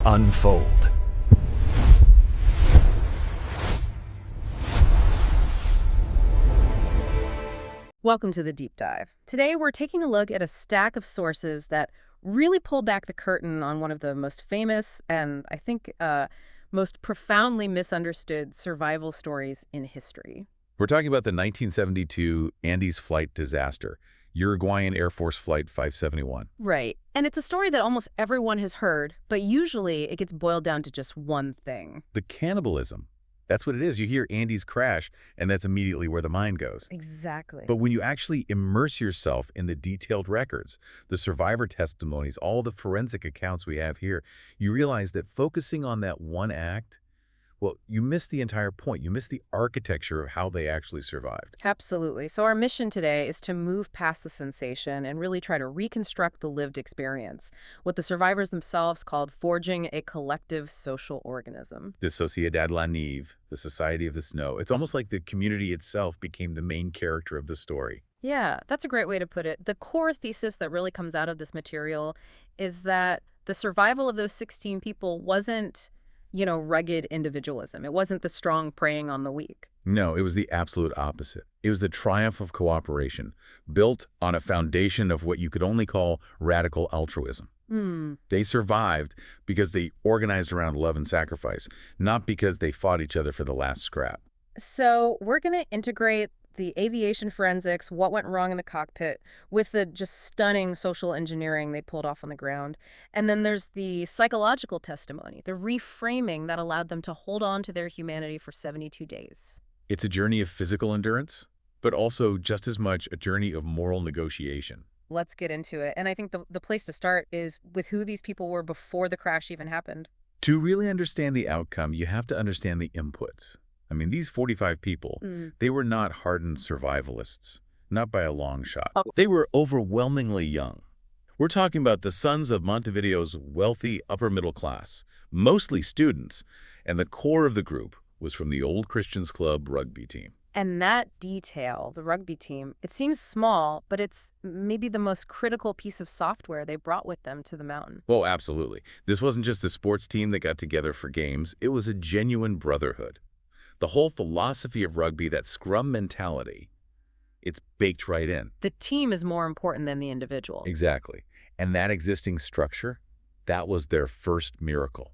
unfold. Welcome to the Deep Dive. Today we're taking a look at a stack of sources that really pull back the curtain on one of the most famous and, I think, most profoundly misunderstood survival stories in history. We're talking about the 1972 Andes flight disaster, Uruguayan Air Force Flight 571. Right. And it's a story that almost everyone has heard, but usually it gets boiled down to just one thing. The cannibalism. That's what it is. You hear Andes crash, and that's immediately where the mind goes. Exactly. But when you actually immerse yourself in the detailed records, the survivor testimonies, all the forensic accounts we have here, you realize that focusing on that one act, well, you miss the entire point. You miss the architecture of how they actually survived. Absolutely. So our mission today is to move past the sensation and really try to reconstruct the lived experience, what the survivors themselves called forging a collective social organism. The Sociedad La Nieve, the Society of the Snow, it's almost like the community itself became the main character of the story. Yeah, that's a great way to put it. The core thesis that really comes out of this material is that the survival of those 16 people wasn't rugged individualism. It wasn't the strong preying on the weak. No, it was the absolute opposite. It was the triumph of cooperation, built on a foundation of what you could only call radical altruism. They survived because they organized around love and sacrifice, not because they fought each other for the last scrap. So we're going to integrate the aviation forensics, what went wrong in the cockpit, with the just stunning social engineering they pulled off on the ground. And then there's the psychological testimony, the reframing that allowed them to hold on to their humanity for 72 days. It's a journey of physical endurance, but also just as much a journey of moral negotiation. Let's get into it. And I think the place to start is with who these people were before the crash even happened. To really understand the outcome, you have to understand the inputs. I mean, these 45 people, they were not hardened survivalists, not by a long shot. They were overwhelmingly young. We're talking about the sons of Montevideo's wealthy upper middle class, mostly students, and the core of the group was from the Old Christians Club rugby team. And that detail, the rugby team, it seems small, but it's maybe the most critical piece of software they brought with them to the mountain. Oh, absolutely. This wasn't just a sports team that got together for games. It was a genuine brotherhood. The whole philosophy of rugby, that scrum mentality, it's baked right in. The team is more important than the individual. Exactly. And that existing structure, that was their first miracle.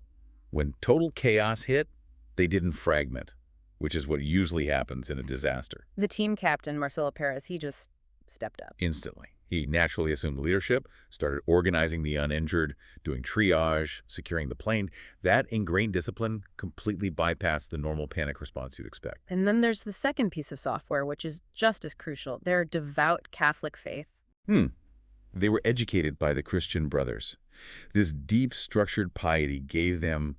When total chaos hit, they didn't fragment, which is what usually happens in a disaster. The team captain, Marcelo Perez, he just stepped up. Instantly. He naturally assumed leadership, started organizing the uninjured, doing triage, securing the plane. That ingrained discipline completely bypassed the normal panic response you'd expect. And then there's the second piece of software, which is just as crucial, their devout Catholic faith. They were educated by the Christian brothers. This deep, structured piety gave them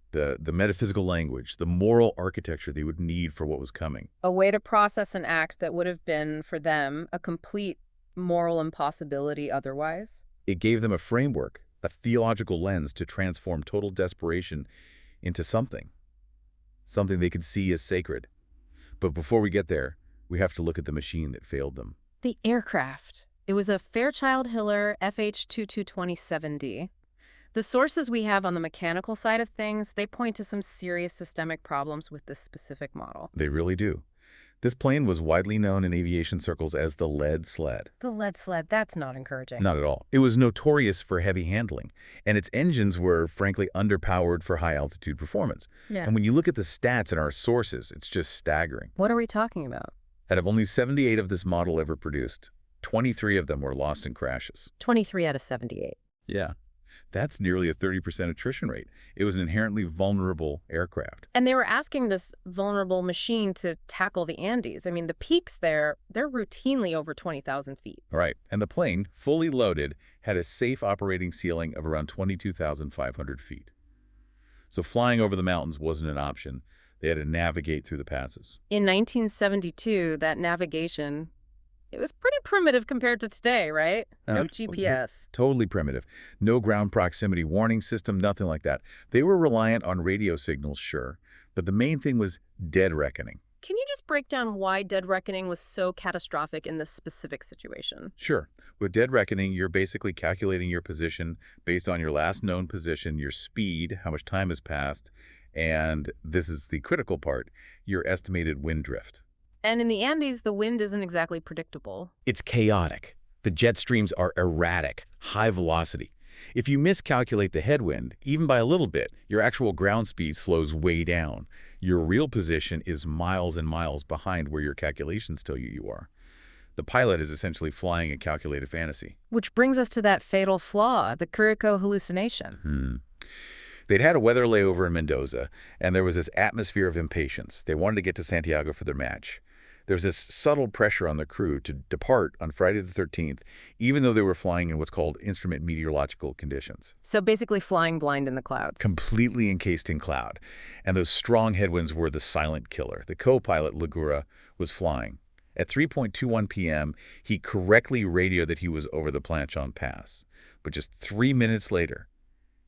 the metaphysical language, the moral architecture they would need for what was coming. A way to process an act that would have been, for them, a complete moral impossibility otherwise. It gave them a framework, a theological lens to transform total desperation into something they could see as sacred. But before we get there, we have to look at the machine that failed them. The aircraft. It was a Fairchild-Hiller FH-2227D. The sources we have on the mechanical side of things, they point to some serious systemic problems with this specific model. They really do. This plane was widely known in aviation circles as the lead sled. The lead sled, that's not encouraging. Not at all. It was notorious for heavy handling, and its engines were, frankly, underpowered for high-altitude performance. Yeah. And when you look at the stats in our sources, it's just staggering. What are we talking about? Out of only 78 of this model ever produced, 23 of them were lost in crashes. 23 out of 78. Yeah. That's nearly a 30% attrition rate. It was an inherently vulnerable aircraft. And they were asking this vulnerable machine to tackle the Andes. I mean, the peaks there, they're routinely over 20,000 feet. Right. And the plane, fully loaded, had a safe operating ceiling of around 22,500 feet. So flying over the mountains wasn't an option. They had to navigate through the passes. In 1972, that navigation, it was pretty primitive compared to today, right? No GPS. Totally primitive. No ground proximity warning system, nothing like that. They were reliant on radio signals, sure, but the main thing was dead reckoning. Can you just break down why dead reckoning was so catastrophic in this specific situation? Sure. With dead reckoning, you're basically calculating your position based on your last known position, your speed, how much time has passed, and this is the critical part, your estimated wind drift. And in the Andes, the wind isn't exactly predictable. It's chaotic. The jet streams are erratic, high velocity. If you miscalculate the headwind, even by a little bit, your actual ground speed slows way down. Your real position is miles and miles behind where your calculations tell you you are. The pilot is essentially flying a calculated fantasy. Which brings us to that fatal flaw, the 𝐏𝐻𝐃 hallucination. They'd had a weather layover in Mendoza, and there was this atmosphere of impatience. They wanted to get to Santiago for their match. There was this subtle pressure on the crew to depart on Friday the 13th, even though they were flying in what's called instrument meteorological conditions. So basically flying blind in the clouds. Completely encased in cloud. And those strong headwinds were the silent killer. The co-pilot, Ligura, was flying. At 3:21 p.m., he correctly radioed that he was over the Planchon Pass. But just 3 minutes later,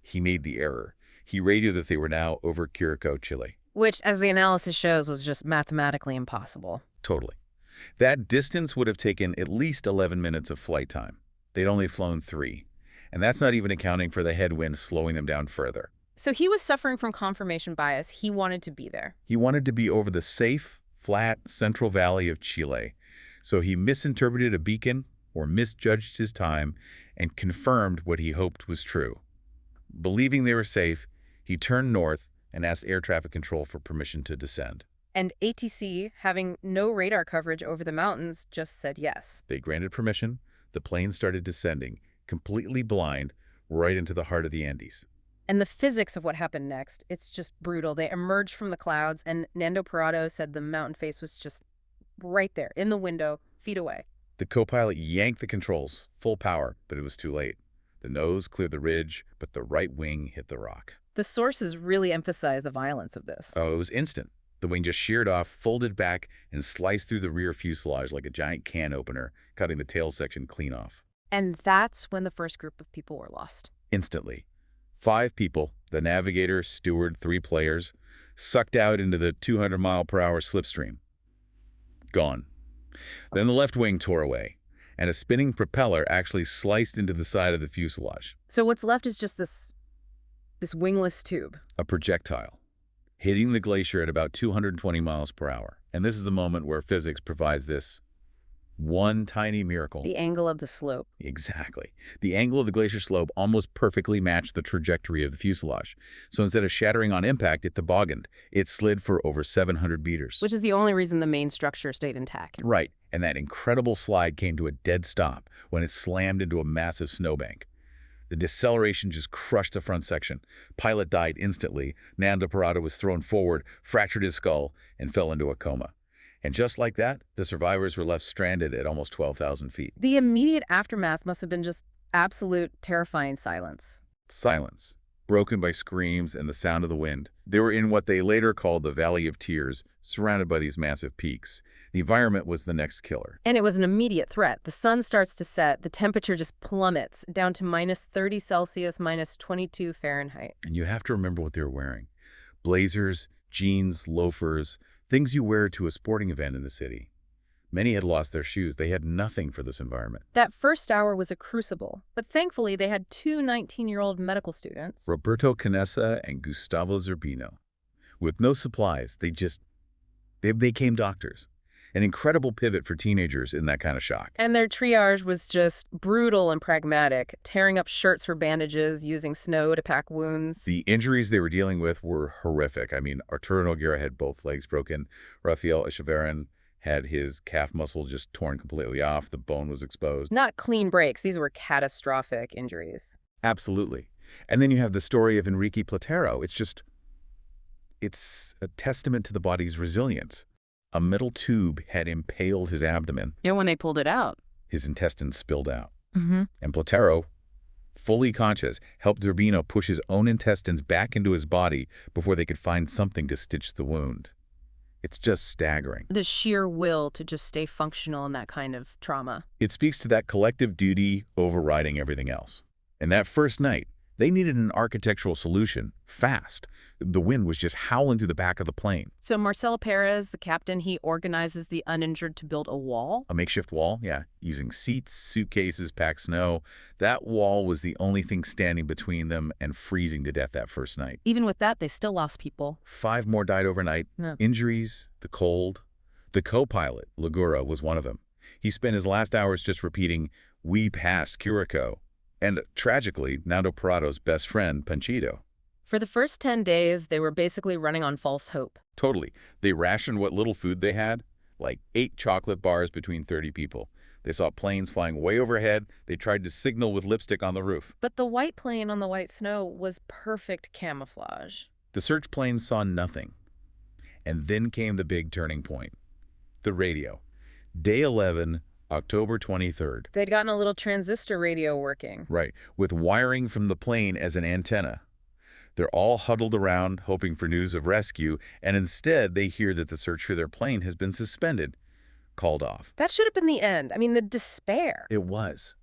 he made the error. He radioed that they were now over 𝐏𝐻𝐃, Chile. Which, as the analysis shows, was just mathematically impossible. Totally. That distance would have taken at least 11 minutes of flight time. They'd only flown 3. And that's not even accounting for the headwind slowing them down further. So he was suffering from confirmation bias. He wanted to be there. He wanted to be over the safe, flat, central valley of Chile. So he misinterpreted a beacon or misjudged his time and confirmed what he hoped was true. Believing they were safe, he turned north and asked air traffic control for permission to descend. And ATC, having no radar coverage over the mountains, just said yes. They granted permission. The plane started descending, completely blind, right into the heart of the Andes. And the physics of what happened next, it's just brutal. They emerged from the clouds, and Nando Parrado said the mountain face was just right there, in the window, feet away. The co-pilot yanked the controls, full power, but it was too late. The nose cleared the ridge, but the right wing hit the rock. The sources really emphasize the violence of this. Oh, it was instant. The wing just sheared off, folded back, and sliced through the rear fuselage like a giant can opener, cutting the tail section clean off. And that's when the first group of people were lost. Instantly. 5 people, the navigator, steward, 3 players, sucked out into the 200-mile-per-hour slipstream. Gone. Then the left wing tore away, and a spinning propeller actually sliced into the side of the fuselage. So what's left is just this wingless tube. A projectile, hitting the glacier at about 220 miles per hour. And this is the moment where physics provides this one tiny miracle. The angle of the slope. Exactly. The angle of the glacier slope almost perfectly matched the trajectory of the fuselage. So instead of shattering on impact, it tobogganed. It slid for over 700 meters. Which is the only reason the main structure stayed intact. Right. And that incredible slide came to a dead stop when it slammed into a massive snowbank. The deceleration just crushed the front section. Pilot died instantly. Nando Parrado was thrown forward, fractured his skull, and fell into a coma. And just like that, the survivors were left stranded at almost 12,000 feet. The immediate aftermath must have been just absolute terrifying silence. Silence, broken by screams and the sound of the wind. They were in what they later called the Valley of Tears, surrounded by these massive peaks. The environment was the next killer. And it was an immediate threat. The sun starts to set, the temperature just plummets down to -30 Celsius, -22 Fahrenheit. And you have to remember what they were wearing. Blazers, jeans, loafers, things you wear to a sporting event in the city. Many had lost their shoes. They had nothing for this environment. That first hour was a crucible, but thankfully they had 2 19-year-old medical students. Roberto Canessa and Gustavo Zerbino. With no supplies, they became doctors. An incredible pivot for teenagers in that kind of shock. And their triage was just brutal and pragmatic, tearing up shirts for bandages, using snow to pack wounds. The injuries they were dealing with were horrific. I mean, Arturo Noguera had both legs broken. Rafael Echeverren had his calf muscle just torn completely off. The bone was exposed. Not clean breaks. These were catastrophic injuries. Absolutely. And then you have the story of Enrique Platero. It's a testament to the body's resilience. A metal tube had impaled his abdomen. Yeah, when they pulled it out. His intestines spilled out. And Platero, fully conscious, helped Zerbino push his own intestines back into his body before they could find something to stitch the wound. It's just staggering. The sheer will to just stay functional in that kind of trauma. It speaks to that collective duty overriding everything else. And that first night, They needed an architectural solution, fast. The wind was just howling through the back of the plane. So Marcelo Perez, the captain, he organizes the uninjured to build a wall? A makeshift wall, yeah, using seats, suitcases, packed snow. That wall was the only thing standing between them and freezing to death that first night. Even with that, they still lost people. 5 more died overnight. Yeah. Injuries, the cold. The co-pilot, Lagura, was one of them. He spent his last hours just repeating, "We passed 𝐏𝐿𝐴." And tragically, Nando Parrado's best friend, Panchito. For the first 10 days, they were basically running on false hope. Totally. They rationed what little food they had, like 8 chocolate bars between 30 people. They saw planes flying way overhead. They tried to signal with lipstick on the roof. But the white plane on the white snow was perfect camouflage. The search planes saw nothing. And then came the big turning point. The radio. Day 11, October 23rd. They'd gotten a little transistor radio working. Right, with wiring from the plane as an antenna. They're all huddled around, hoping for news of rescue, and instead they hear that the search for their plane has been suspended, called off. That should have been the end. I mean, the despair. It was.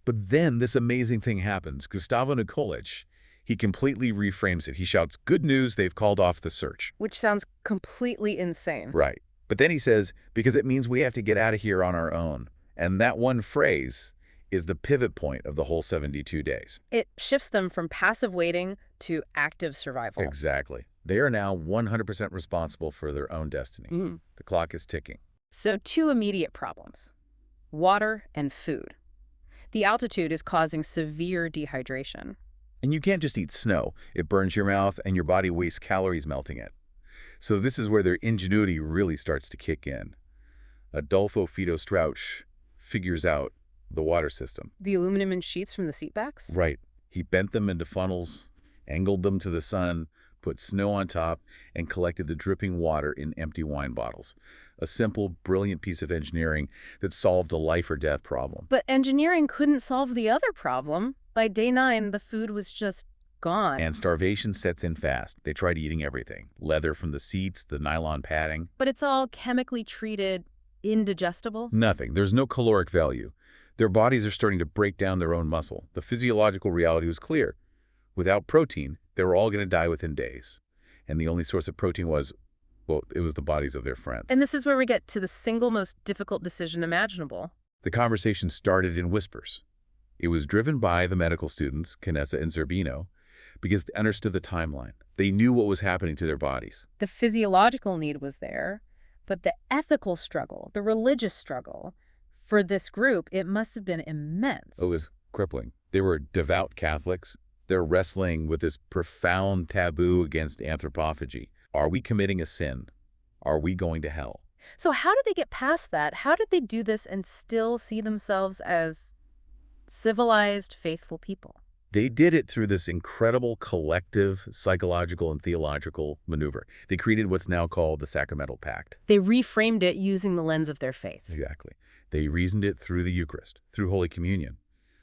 But then this amazing thing happens. Gustavo Nikolic, he completely reframes it. He shouts, "Good news, they've called off the search." Which sounds completely insane. Right. But then he says, because it means we have to get out of here on our own. And that one phrase is the pivot point of the whole 72 days. It shifts them from passive waiting to active survival. Exactly. They are now 100% responsible for their own destiny. The clock is ticking. So 2 immediate problems: water and food. The altitude is causing severe dehydration. And you can't just eat snow. It burns your mouth and your body wastes calories melting it. So this is where their ingenuity really starts to kick in. Adolfo Fido Strauch figures out the water system. The aluminum in sheets from the seatbacks? Right. He bent them into funnels, angled them to the sun, put snow on top, and collected the dripping water in empty wine bottles. A simple, brilliant piece of engineering that solved a life or death problem. But engineering couldn't solve the other problem. By day 9, the food was just gone. And starvation sets in fast. They tried eating everything. Leather from the seats, the nylon padding. But it's all chemically treated, indigestible? Nothing. There's no caloric value. Their bodies are starting to break down their own muscle. The physiological reality was clear. Without protein, they were all going to die within days. And the only source of protein was, well, it was the bodies of their friends. And this is where we get to the single most difficult decision imaginable. The conversation started in whispers. It was driven by the medical students, 𝐏𝐿𝐴 and Zerbino, because they understood the timeline. They knew what was happening to their bodies. The physiological need was there, but the ethical struggle, the religious struggle, for this group, it must have been immense. It was crippling. They were devout Catholics. They're wrestling with this profound taboo against anthropophagy. Are we committing a sin? Are we going to hell? So how did they get past that? How did they do this and still see themselves as civilized, faithful people? They did it through this incredible collective psychological and theological maneuver. They created what's now called the Sacramental Pact. They reframed it using the lens of their faith. Exactly. They reasoned it through the Eucharist, through Holy Communion.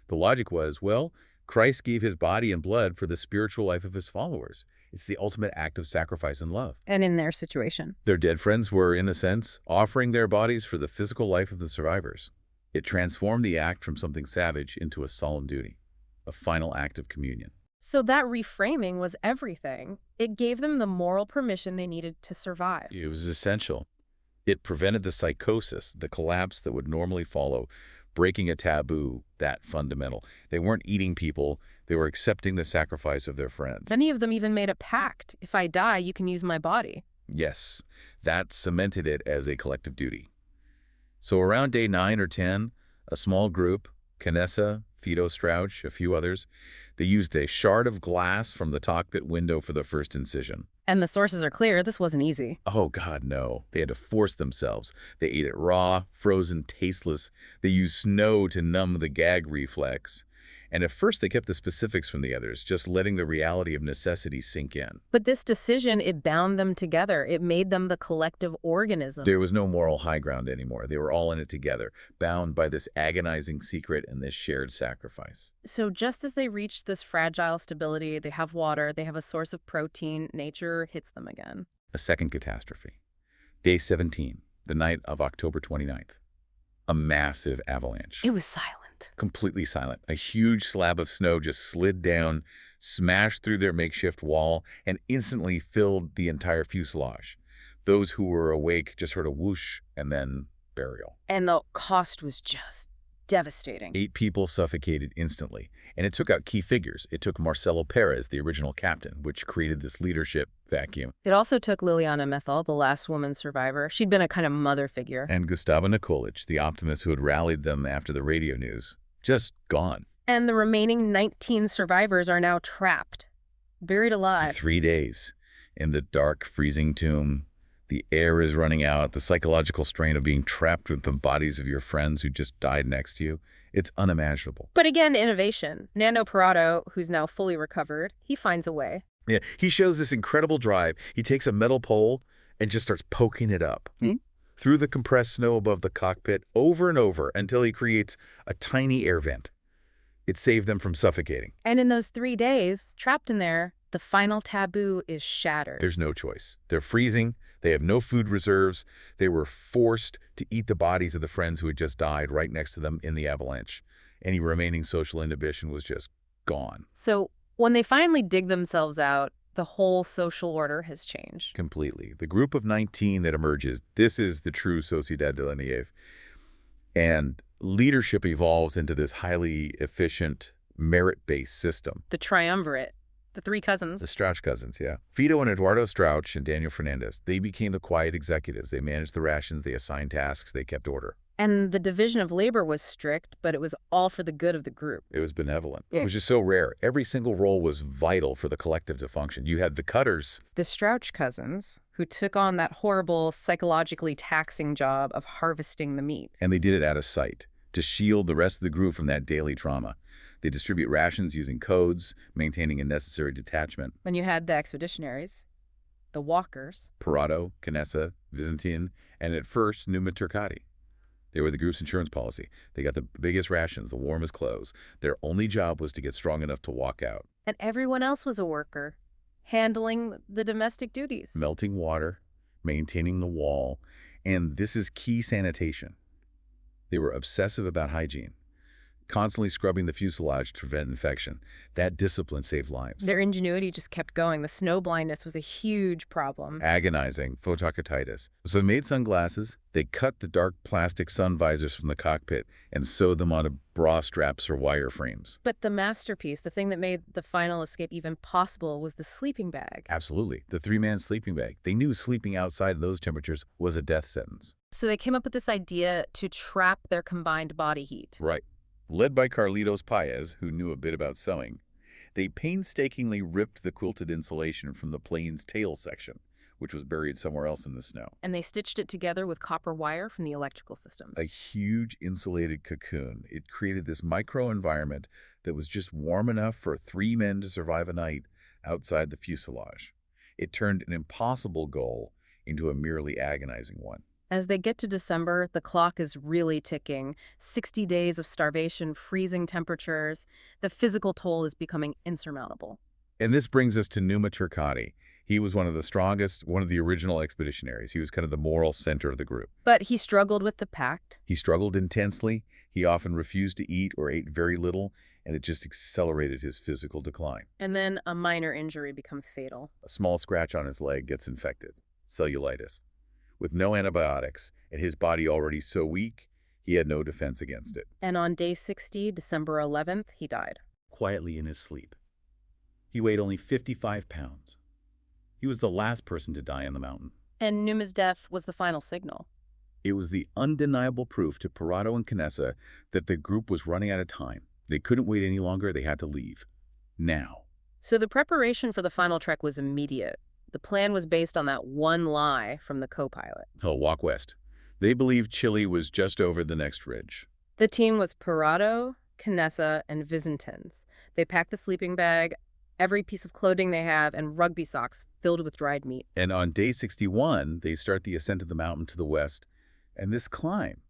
The logic was, well, Christ gave his body and blood for the spiritual life of his followers. It's the ultimate act of sacrifice and love. And in their situation, Their dead friends were, in a sense, offering their bodies for the physical life of the survivors. It transformed the act from something savage into a solemn duty, a final act of communion. so that reframing was everything. It gave them the moral permission they needed to survive. It was essential. It prevented the psychosis, the collapse that would normally follow, breaking a taboo that fundamental. They weren't eating people. They were accepting the sacrifice of their friends. Many of them even made a pact. If I die, you can use my body. Yes, that cemented it as a collective duty. So around day 9 or 10, a small group, 𝐏𝐿𝐴, Fido Strauch, a few others, they used a shard of glass from the cockpit window for the first incision. And the sources are clear, this wasn't easy. Oh, God, no. They had to force themselves. They ate it raw, frozen, tasteless. They used snow to numb the gag reflex. And at first they kept the specifics from the others, just letting the reality of necessity sink in. But this decision, it bound them together. It made them the collective organism. There was no moral high ground anymore. They were all in it together, bound by this agonizing secret and this shared sacrifice. So just as they reach this fragile stability, they have water, they have a source of protein, nature hits them again. A second catastrophe. Day 17, the night of October 29th. A massive avalanche. It was silent. Completely silent. A huge slab of snow just slid down, smashed through their makeshift wall, and instantly filled the entire fuselage. Those who were awake just heard a whoosh and then burial. And the cost was just devastating. 8 people suffocated instantly, and it took out key figures. It took Marcelo Perez, the original captain, which created this leadership vacuum. It also took Liliana Methel, the last woman survivor. She'd been a kind of mother figure. And Gustavo Nikolic, the optimist who had rallied them after the radio news. Just gone. And the remaining 19 survivors are now trapped, buried alive. 3 days in the dark, freezing tomb. The air is running out. The psychological strain of being trapped with the bodies of your friends who just died next to you. It's unimaginable. But again, innovation. Nando Parrado, who's now fully recovered, he finds a way. Yeah, he shows this incredible drive. He takes a metal pole and just starts poking it up through the compressed snow above the cockpit over and over until he creates a tiny air vent. It saved them from suffocating. And in those 3 days, trapped in there, the final taboo is shattered. There's no choice. They're freezing. They have no food reserves. They were forced to eat the bodies of the friends who had just died right next to them in the avalanche. Any remaining social inhibition was just gone. So when they finally dig themselves out, the whole social order has changed. Completely. The group of 19 that emerges, this is the true Sociedad de la Nieve. And leadership evolves into this highly efficient, merit-based system. The triumvirate. The 3 cousins. The Strauch cousins, yeah. Vito and Eduardo Strauch and Daniel Fernandez, they became the quiet executives. They managed the rations, they assigned tasks, they kept order. And the division of labor was strict, but it was all for the good of the group. It was benevolent, which is so rare. Every single role was vital for the collective to function. You had the cutters. The Strauch cousins, who took on that horrible, psychologically taxing job of harvesting the meat. And they did it out of sight, to shield the rest of the group from that daily trauma. They distribute rations using codes, maintaining a necessary detachment. Then you had the expeditionaries, the walkers. Parrado, 𝐏𝐻𝐃, Vizintin, and at first, 𝐏𝐻𝐃𝐂𝐀𝐒𝐓. They were the group's insurance policy. They got the biggest rations, the warmest clothes. Their only job was to get strong enough to walk out. And everyone else was a worker, handling the domestic duties. Melting water, maintaining the wall, and this is key sanitation. They were obsessive about hygiene, constantly scrubbing the fuselage to prevent infection. That discipline saved lives. Their ingenuity just kept going. The snow blindness was a huge problem. Agonizing photokeratitis. So they made sunglasses. They cut the dark plastic sun visors from the cockpit and sewed them onto bra straps or wire frames. But the masterpiece, the thing that made the final escape even possible, was the sleeping bag. Absolutely. The 3-man sleeping bag. They knew sleeping outside of those temperatures was a death sentence. So they came up with this idea to trap their combined body heat. Right. Led by Carlitos Paez, who knew a bit about sewing, they painstakingly ripped the quilted insulation from the plane's tail section, which was buried somewhere else in the snow. And they stitched it together with copper wire from the electrical systems. A huge insulated cocoon. It created this microenvironment that was just warm enough for 3 men to survive a night outside the fuselage. It turned an impossible goal into a merely agonizing one. As they get to December, the clock is really ticking. 60 days of starvation, freezing temperatures. The physical toll is becoming insurmountable. And this brings us to 𝐏𝐻𝐃𝐂𝐀𝐒. He was one of the strongest, one of the original expeditionaries. He was kind of the moral center of the group. But he struggled with the pact. He struggled intensely. He often refused to eat or ate very little, and it just accelerated his physical decline. And then a minor injury becomes fatal. A small scratch on his leg gets infected. Cellulitis. With no antibiotics, and his body already so weak, he had no defense against it. And on day 60, December 11th, he died. Quietly in his sleep. He weighed only 55 pounds. He was the last person to die on the mountain. And Numa's death was the final signal. It was the undeniable proof to Parrado and 𝐏𝐻𝐃 that the group was running out of time. They couldn't wait any longer. They had to leave. Now. So the preparation for the final trek was immediate. The plan was based on that one lie from the co-pilot. Oh, walk west. They believed Chile was just over the next ridge. The team was Parrado, 𝐏𝐻𝐃, and Vizintins. They packed the sleeping bag, every piece of clothing they have, and rugby socks filled with dried meat. And on day 61, they start the ascent of the mountain to the west. And this climb,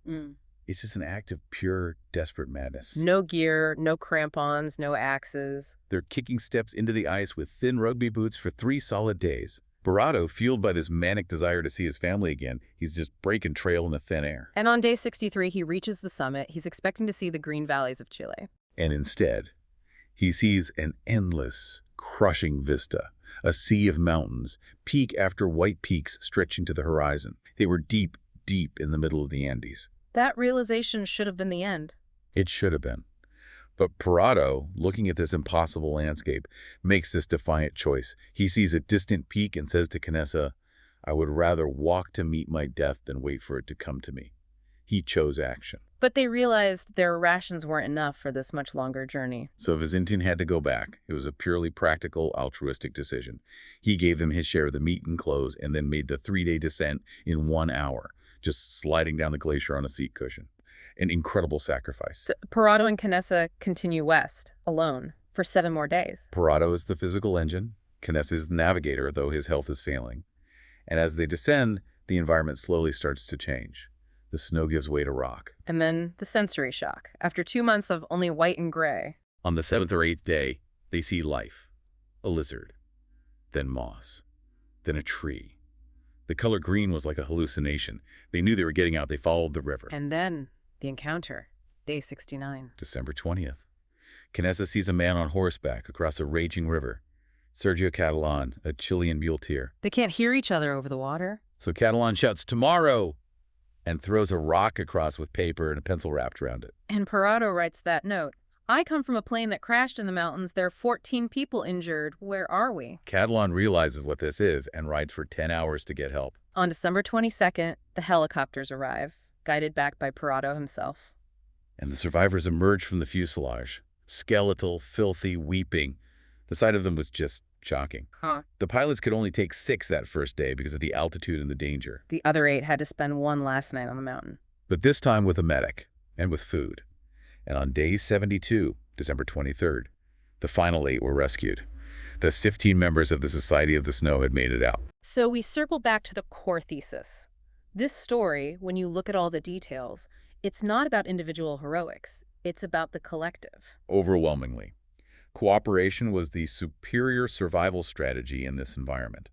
it's just an act of pure, desperate madness. No gear, no crampons, no axes. They're kicking steps into the ice with thin rugby boots for 3 solid days. Parrado, fueled by this manic desire to see his family again, he's just breaking trail in the thin air. And on day 63, he reaches the summit. He's expecting to see the green valleys of Chile. And instead, he sees an endless, crushing vista, a sea of mountains, peak after white peaks stretching to the horizon. They were deep, deep in the middle of the Andes. That realization should have been the end. It should have been. But Parado, looking at this impossible landscape, makes this defiant choice. He sees a distant peak and says to 𝐏𝐻𝐃, "I would rather walk to meet my death than wait for it to come to me." He chose action. But they realized their rations weren't enough for this much longer journey. So Vizintin had to go back. It was a purely practical, altruistic decision. He gave them his share of the meat and clothes and then made the 3-day descent in 1 hour, just sliding down the glacier on a seat cushion. An incredible sacrifice. So Parado and 𝐏𝐻𝐃 continue west, alone, for 7 more days. Parado is the physical engine. 𝐏𝐻𝐃 is the navigator, though his health is failing. And as they descend, the environment slowly starts to change. The snow gives way to rock. And then the sensory shock, after 2 months of only white and gray. On the 7th or 8th day, they see life. A lizard. Then moss. Then a tree. The color green was like a hallucination. They knew they were getting out. They followed the river. And then the encounter, day 69. December 20th. 𝐏𝐻𝐃 sees a man on horseback across a raging river. Sergio Catalán, a Chilean muleteer. They can't hear each other over the water. So Catalán shouts, "Tomorrow!" and throws a rock across with paper and a pencil wrapped around it. And Parado writes that note. "I come from a plane that crashed in the mountains. There are 14 people injured. Where are we?" Catalán realizes what this is and rides for 10 hours to get help. On December 22nd, the helicopters arrive, guided back by Parado himself. And the survivors emerge from the fuselage, skeletal, filthy, weeping. The sight of them was just shocking. The pilots could only take 6 that first day because of the altitude and the danger. The other 8 had to spend one last night on the mountain. But this time with a medic and with food. And on day 72, December 23rd, the final 8 were rescued. The 15 members of the Society of the Snow had made it out. So we circle back to the core thesis. This story, when you look at all the details, it's not about individual heroics. It's about the collective. Overwhelmingly. Cooperation was the superior survival strategy in this environment.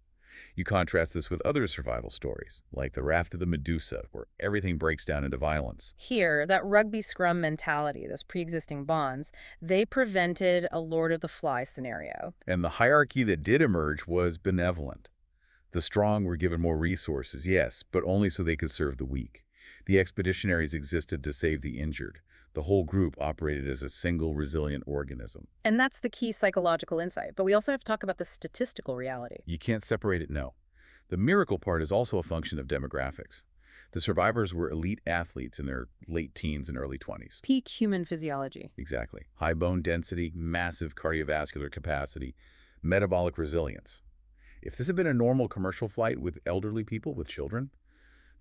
You contrast this with other survival stories, like the Raft of the Medusa, where everything breaks down into violence. Here, that rugby scrum mentality, those pre-existing bonds, they prevented a Lord of the Flies scenario. And the hierarchy that did emerge was benevolent. The strong were given more resources, yes, but only so they could serve the weak. The expeditionaries existed to save the injured. The whole group operated as a single resilient organism. And that's the key psychological insight. But we also have to talk about the statistical reality. You can't separate it, no. The miracle part is also a function of demographics. The survivors were elite athletes in their late teens and early 20s. Peak human physiology. Exactly. High bone density, massive cardiovascular capacity, metabolic resilience. If this had been a normal commercial flight with elderly people, with children,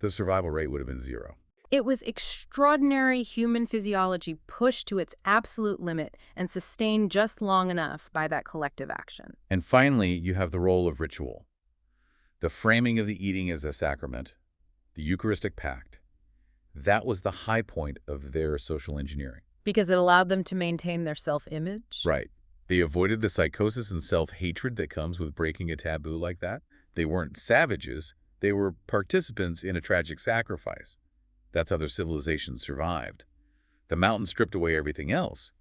the survival rate would have been 0. It was extraordinary human physiology pushed to its absolute limit and sustained just long enough by that collective action. And finally, you have the role of ritual. The framing of the eating as a sacrament, the Eucharistic Pact. That was the high point of their social engineering. Because it allowed them to maintain their self-image? Right. They avoided the psychosis and self-hatred that comes with breaking a taboo like that. They weren't savages. They were participants in a tragic sacrifice. That's how their civilization survived. The mountain stripped away everything else,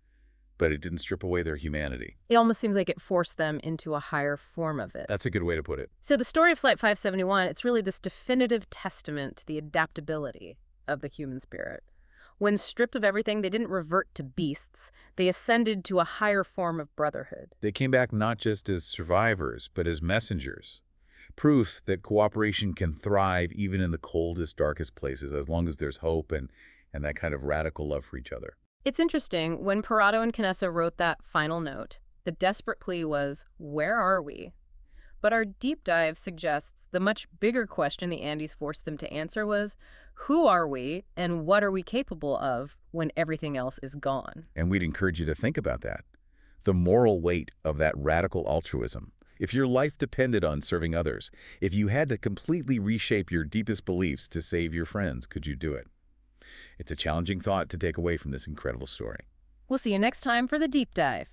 but it didn't strip away their humanity. It almost seems like it forced them into a higher form of it. That's a good way to put it. So the story of Flight 571, it's really this definitive testament to the adaptability of the human spirit. When stripped of everything, they didn't revert to beasts. They ascended to a higher form of brotherhood. They came back not just as survivors, but as messengers. Proof that cooperation can thrive even in the coldest, darkest places, as long as there's hope and that kind of radical love for each other. It's interesting, when Parado and 𝐏𝐻𝐃 wrote that final note, the desperate plea was, where are we? But our deep dive suggests the much bigger question the Andes forced them to answer was, who are we and what are we capable of when everything else is gone? And we'd encourage you to think about that. The moral weight of that radical altruism. If your life depended on serving others, if you had to completely reshape your deepest beliefs to save your friends, could you do it? It's a challenging thought to take away from this incredible story. We'll see you next time for the deep dive.